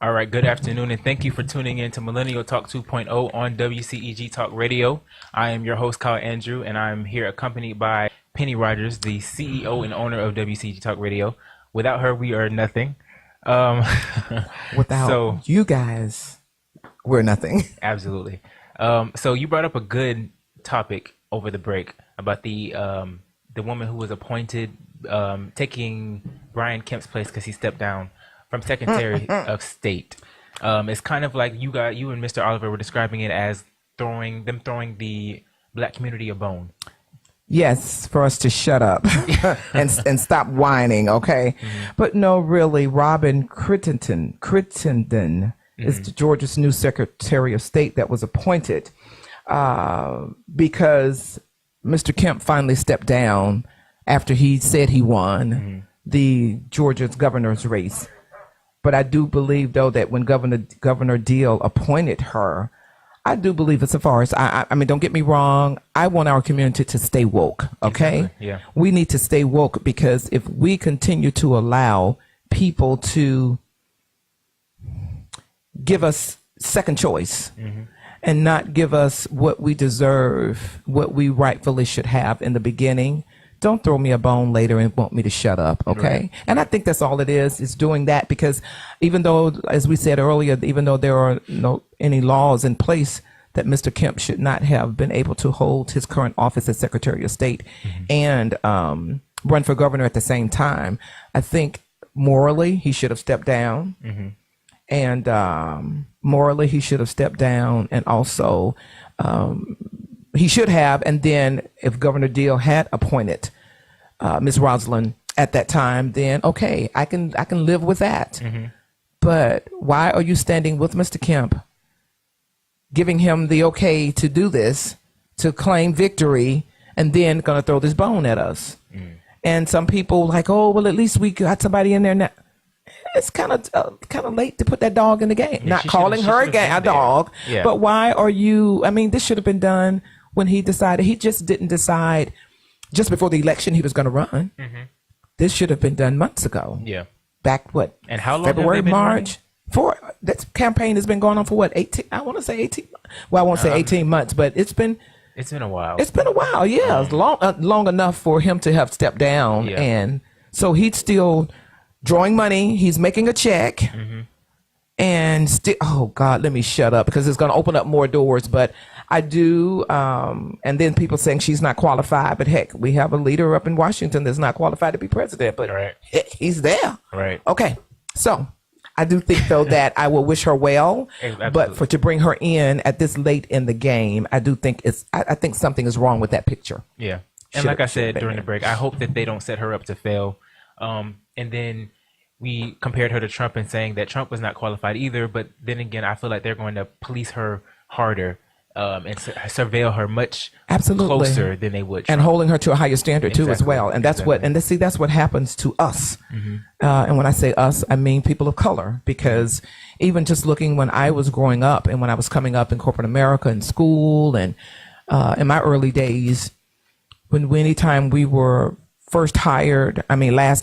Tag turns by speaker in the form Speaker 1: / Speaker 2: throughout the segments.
Speaker 1: All right, good afternoon, and thank you for tuning in to Millennial Talk 2.0 on WCEGtalkradio. I am your host, Kyle Andrew, and I'm here accompanied by Pennye Rogers, the CEO and owner of WCEGtalkradio. Without her, we are nothing.
Speaker 2: Without you guys, we're nothing.
Speaker 1: Absolutely. So you brought up a good topic over the break about the woman who was appointed taking Brian Kemp's place because he stepped down from Secretary of State. It's kind of like you and Mr. Oliver were describing it as throwing the black community a bone.
Speaker 2: Yes, for us to shut up and stop whining, okay? Mm-hmm. But no, really, Robin Crittenden is Georgia's new Secretary of State that was appointed because Mr. Kemp finally stepped down after he said he won the Georgia's governor's race. But I do believe, though, that when Governor Deal appointed her, I do believe as far as, I mean, don't get me wrong, I want our community to stay woke, okay?
Speaker 1: Exactly. Yeah.
Speaker 2: We need to stay woke because if we continue to allow people to give us second choice and not give us what we deserve, what we rightfully should have in the beginning, don't throw me a bone later and want me to shut up, okay? Right. And I think that's all it is doing that because even though, as we said earlier, even though there are any laws in place that Mr. Kemp should not have been able to hold his current office as Secretary of State and run for governor at the same time, I think morally he should have stepped down. And morally he should have stepped down, and also he should have, and then if Governor Deal had appointed Ms. Rosalynn at that time, then okay, I can live with that. But why are you standing with Mr. Kemp, giving him the okay to do this, to claim victory, and then gonna throw this bone at us? And some people like, oh well, at least we got somebody in there now. It's kind of late to put that dog in the game. Yeah, not calling her a dog, but why are you? I mean, this should have been done when he decided. He just didn't decide just before the election he was going to run. This should have been done months ago. Yeah, back what?
Speaker 1: And how long?
Speaker 2: February, March. For that campaign has been going on for what? 18? I want to say 18. Well, I won't say 18 months, but it's been
Speaker 1: a while.
Speaker 2: It's been a while. Yeah, it's long enough for him to have stepped down, and so he's still drawing money. He's making a check. And still, oh God, let me shut up because it's going to open up more doors. But I do, and then people saying she's not qualified. But heck, we have a leader up in Washington that's not qualified to be president, but he's there.
Speaker 1: Right.
Speaker 2: Okay. So I do think though that I will wish her well, but to bring her in at this late in the game, I do think I think something is wrong with that picture.
Speaker 1: Yeah. And like I said during the break, I hope that they don't set her up to fail. And then we compared her to Trump and saying that Trump was not qualified either. But then again, I feel like they're going to police her harder and surveil her much closer than they would Trump.
Speaker 2: And holding her to a higher standard too as well. And that's that's what happens to us. And when I say us, I mean people of color, because even just looking when I was growing up and when I was coming up in corporate America in school and in my early days, anytime we were last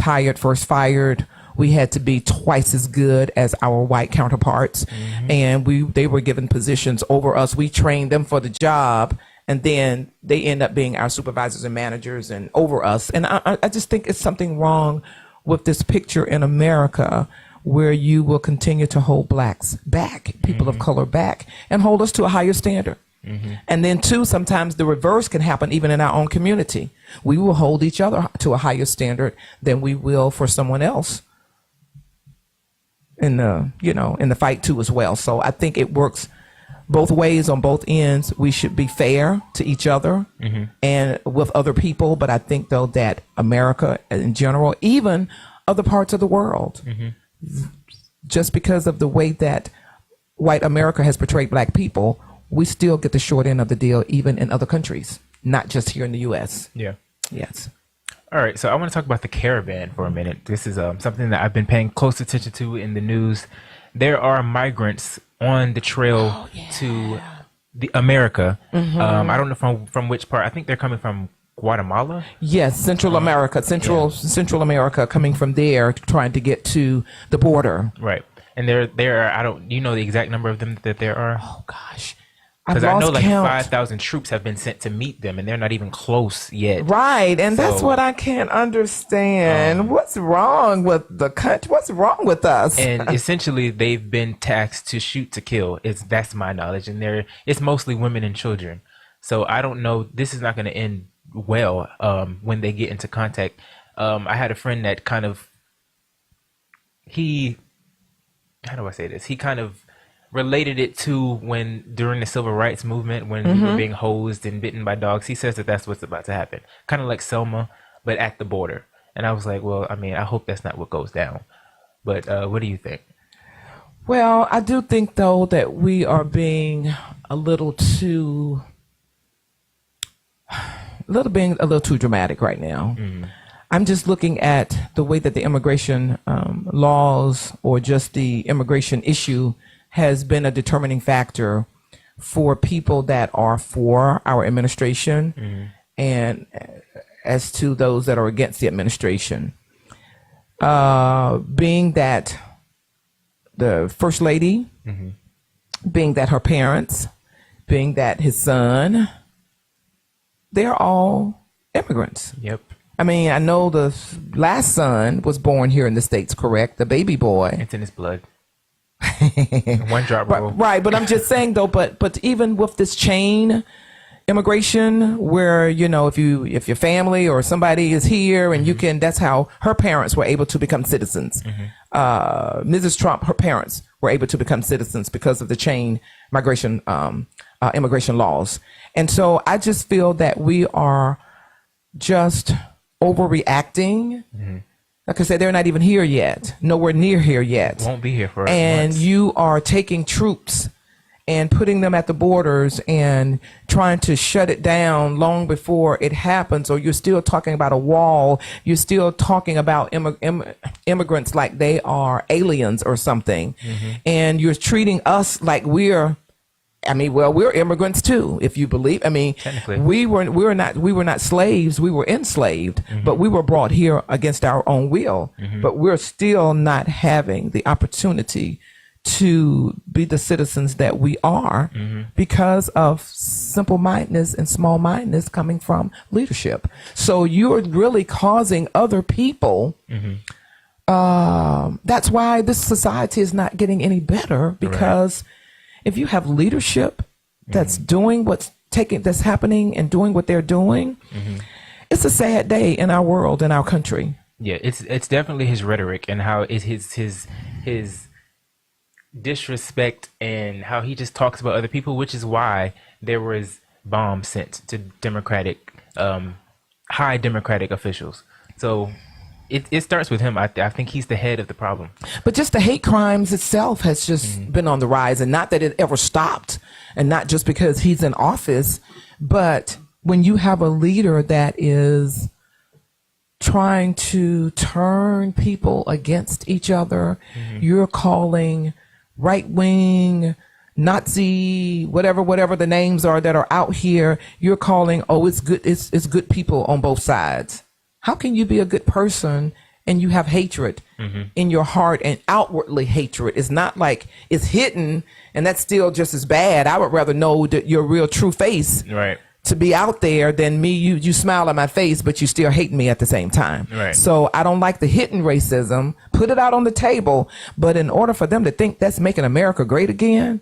Speaker 2: hired, first fired, we had to be twice as good as our white counterparts, and they were given positions over us. We trained them for the job, and then they end up being our supervisors and managers and over us. And I just think it's something wrong with this picture in America where you will continue to hold blacks back, people of color back, and hold us to a higher standard. And then too, sometimes the reverse can happen even in our own community. We will hold each other to a higher standard than we will for someone else in the fight too as well. So I think it works both ways on both ends. We should be fair to each other and with other people. But I think though that America in general, even other parts of the world, just because of the way that white America has portrayed black people, we still get the short end of the deal, even in other countries, not just here in the U.S.
Speaker 1: Yeah.
Speaker 2: Yes.
Speaker 1: All right. So I want to talk about the caravan for a minute. This is something that I've been paying close attention to in the news. There are migrants on the trail to America. I don't know from which part. I think they're coming from Guatemala.
Speaker 2: Yes, Central America, Central America, coming from there, trying to get to the border.
Speaker 1: Right. And there are, I don't, you know the exact number of them that there are?
Speaker 2: Oh gosh.
Speaker 1: Because I know like
Speaker 2: count.
Speaker 1: 5,000 troops have been sent to meet them, and they're not even close yet.
Speaker 2: Right, and that's what I can't understand. What's wrong with the country? What's wrong with us?
Speaker 1: And essentially, they've been taxed to shoot to kill. That's my knowledge, and it's mostly women and children. So I don't know. This is not going to end well when they get into contact. I had a friend that kind of how do I say this? He kind of related it to when during the civil rights movement, when we were being hosed and bitten by dogs. He says that that's what's about to happen, kind of like Selma, but at the border. And I was like, well, I mean, I hope that's not what goes down. But what do you think?
Speaker 2: Well, I do think though that we are being a little too dramatic right now. I'm just looking at the way that the immigration laws or just the immigration issue has been a determining factor for people that are for our administration and as to those that are against the administration. Being that the First Lady, being that her parents, being that his son, they're all immigrants.
Speaker 1: Yep.
Speaker 2: I mean, I know the last son was born here in the States, correct? The baby boy.
Speaker 1: It's in his blood. One drop rule.
Speaker 2: Right, but I'm just saying though, but even with this chain immigration where, you know, if your family or somebody is here and you can, that's how her parents were able to become citizens. Mrs. Trump, her parents were able to become citizens because of the chain migration, immigration laws. And so I just feel that we are just overreacting. Like I said, they're not even here yet, nowhere near here yet.
Speaker 1: Won't be here for us.
Speaker 2: And you are taking troops and putting them at the borders and trying to shut it down long before it happens, or you're still talking about a wall. You're still talking about immigrants like they are aliens or something. And you're treating us like we're immigrants too, if you believe. I mean, we were not slaves. We were enslaved, but we were brought here against our own will. But we're still not having the opportunity to be the citizens that we are because of simple-mindedness and small-mindedness coming from leadership. So you're really causing other people. That's why this society is not getting any better, because if you have leadership that's doing that's happening and doing what they're doing, it's a sad day in our world, in our country.
Speaker 1: Yeah, it's definitely his rhetoric and how is his disrespect and how he just talks about other people, which is why there was bombs sent to high Democratic officials. So it starts with him. I think he's the head of the problem. But
Speaker 2: just the hate crimes itself has just been on the rise, and not that it ever stopped, and not just because he's in office, but when you have a leader that is trying to turn people against each other, you're calling right-wing, Nazi, whatever the names are that are out here, you're calling, it's good people on both sides. How can you be a good person and you have hatred in your heart, and outwardly hatred? It's not like it's hidden, and that's still just as bad. I would rather know that your real true face to be out there than me. You smile at my face, but you still hate me at the same time. So I don't like the hidden racism. Put it out on the table. But in order for them to think that's making America great again,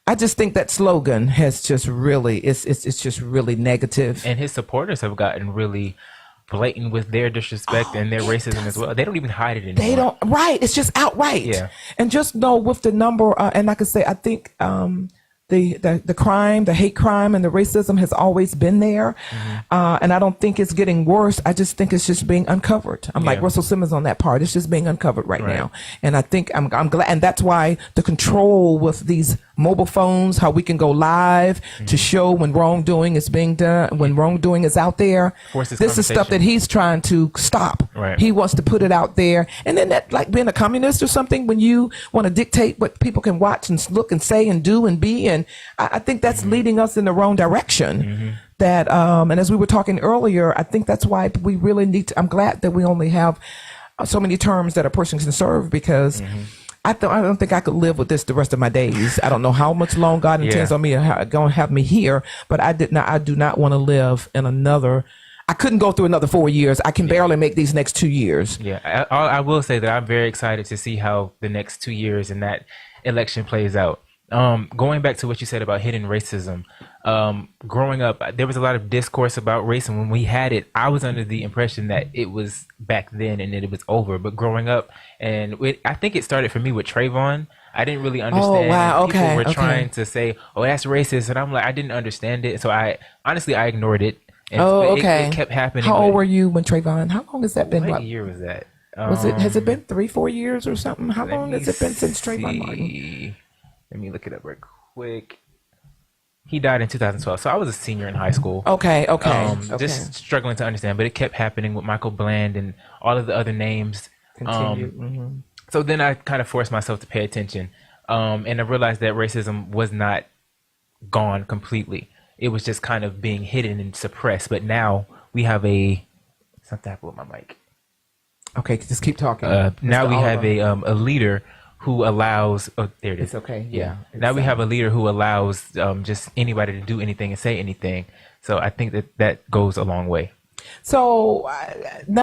Speaker 2: I just think that slogan has just really, it's just really negative.
Speaker 1: And his supporters have gotten really blatant with their disrespect and their racism as well. They don't even hide it anymore.
Speaker 2: They don't. Right. It's just outright.
Speaker 1: Yeah.
Speaker 2: And just know with the number, and like I say, I think the crime, the hate crime, and the racism has always been there, and I don't think it's getting worse. I just think it's just being uncovered. I'm like Russell Simmons on that part. It's just being uncovered right now, and I think I'm glad, and that's why the control with these mobile phones, how we can go live to show when wrongdoing is being done, when wrongdoing is out there. This is stuff that he's trying to stop. He wants to put it out there, and then that, like being a communist or something, when you want to dictate what people can watch and look and say and do and be, and I think that's leading us in the wrong direction. That and as we were talking earlier, I think that's why we really need to, I'm glad that we only have so many terms that a person can serve, because I don't think I could live with this the rest of my days. I don't know how much long God intends on me going to have me here, but I do not want to live in another. I couldn't go through another 4 years. I can barely make these next 2 years.
Speaker 1: Yeah, I will say that I'm very excited to see how the next 2 years in that election plays out. Going back to what you said about hidden racism, growing up, there was a lot of discourse about race, and when we had it, I was under the impression that it was back then and that it was over. But growing up, and I think it started for me with Trayvon. I didn't really understand.
Speaker 2: Oh, wow.
Speaker 1: People were trying to say, "Oh, that's racist," and I'm like, I didn't understand it, so I ignored it. And it kept happening.
Speaker 2: How old were you when Trayvon? How long has that been?
Speaker 1: What year was that?
Speaker 2: Has it been 3-4 years or something? How long has it been since Trayvon Martin?
Speaker 1: Let me look it up real quick. He died in 2012, so I was a senior in high school.
Speaker 2: Okay.
Speaker 1: Just struggling to understand, but it kept happening with Michael Bland and all of the other names. So then I kind of forced myself to pay attention, and I realized that racism was not gone completely. It was just kind of being hidden and suppressed. But now we have something happened with my mic.
Speaker 2: Okay, just keep talking.
Speaker 1: Now we have a leader who allows. Oh, there it is.
Speaker 2: It's okay.
Speaker 1: Yeah. Now we have a leader who allows just anybody to do anything and say anything. So I think that goes a long way.
Speaker 2: So